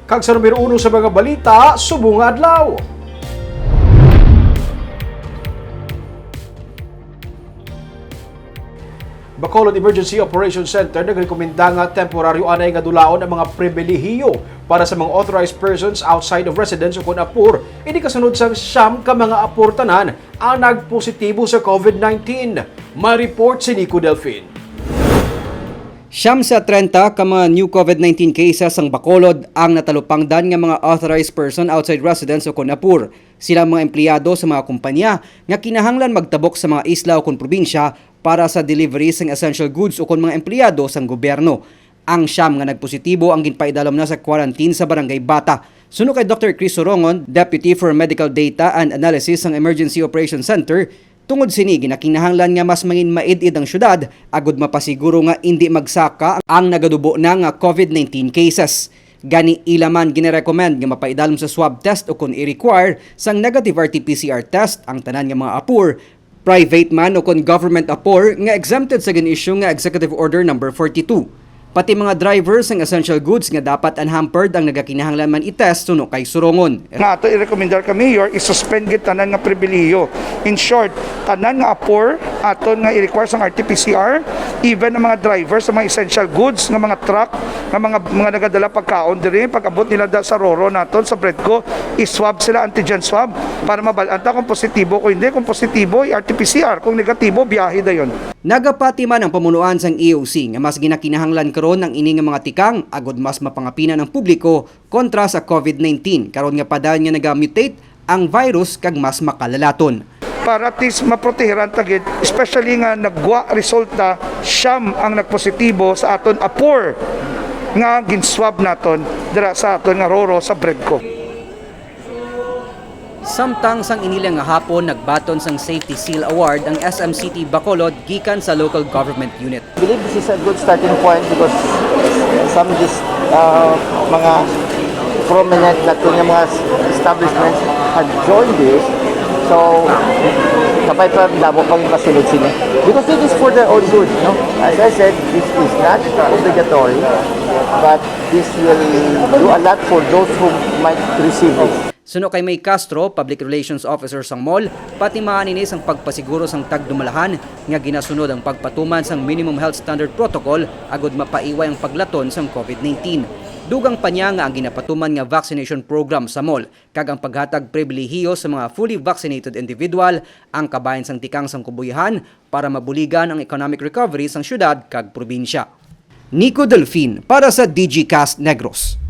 Kag sa numero 1 sa mga balita, subong nga adlaw. Bacolod Emergency Operations Center nagrekomenda nga temporaryo anay nga dulaon ang mga pribilehiyo para sa mga authorized persons outside of residence o kun Apor. Ini kasunod sang siyam ka mga Apor tanan ang nagpositibo sa COVID-19. May report si Nico Delfin. Siyam sa 30 ka mga new COVID-19 cases ang Bacolod ang natalupangdan nga mga authorized person outside residence o kun Apor. Sila mga empleyado sa mga kumpanya nga kinahanglan magtabok sa mga isla o kun probinsya para sa delivery ng essential goods o kun mga empleyado sang gobyerno. Ang siyam nga nagpositibo ang ginpaidalom na sa quarantine sa Barangay Bata. Suno kay Dr. Chris Sorongon, Deputy for Medical Data and Analysis ng Emergency Operations Center, tungod sini ginakinahanglan nga mas mangin maid-id ang syudad agud mapasiguro nga hindi magsaka ang nagadubo na nga COVID-19 cases. Gani ilaman ginirecommend nga mapaidalom sa swab test o kung i-require sang negative RT-PCR test ang tanan nga mga Apor, private man o kung government Apor nga exempted sa gin-issue nga Executive Order No. 42. Pati mga drivers ng essential goods nga dapat unhampered ang nagakinahanglan man i-test suno kay Sorongon. Nga ato i-recommendar ka Mayor, isuspend gid tanan nga pribilehiyo. In short, tanan nga Apor aton nga i-require sang RT-PCR, even ang mga drivers sa mga essential goods nga mga truck, nga mga nagadala pagkaon diri pag-abot nila sa Roro naton sa Breadco, i-swab sila antigen swab para mabalanta kung positibo, kung hindi, kung positibo i-RT-PCR, kung negatibo biyahe dayon. Nagapati man ang pamunuan sang EOC nga mas ginakinahanglan karon ng ini nga mga tikang agud mas mapangapinan ng publiko kontra sa COVID-19 karon nga padayon nga nagamutate ang virus kag mas makalalaton. Para at least maproteheran tagid, especially nga nagwa resulta siyam ang nagpositibo sa aton Apor nga ginswab naton dira sa aton nga Roro sa Breadco. Samtang sang inilang nga hapon nagbaton sang Safety Seal Award ang SMCT Bacolod gikan sa local government unit. I believe this is a good starting point because some of these mga prominent na mga establishments had joined this. So, kapay pa dabo pang kasunod sila. Because it is for their own good, no? As I said, this is not obligatory, but this will do a lot for those who might receive it. Suno kay May Castro, Public Relations Officer sang mall, pati maaninis ang pagpasiguro sang tagdumalahan nga ginasunod ang pagpatuman sang minimum health standard protocol agud mapaiway ang paglaton sang COVID-19. Dugang pa niya nga ang ginapatuman nga vaccination program sa mall kag ang paghatag pribilehiyo sa mga fully vaccinated individual ang kabahin sang tikang sang kubuyahan para mabuligan ang economic recovery sang syudad kag probinsya. Nico Delfin para sa DGCast Negros.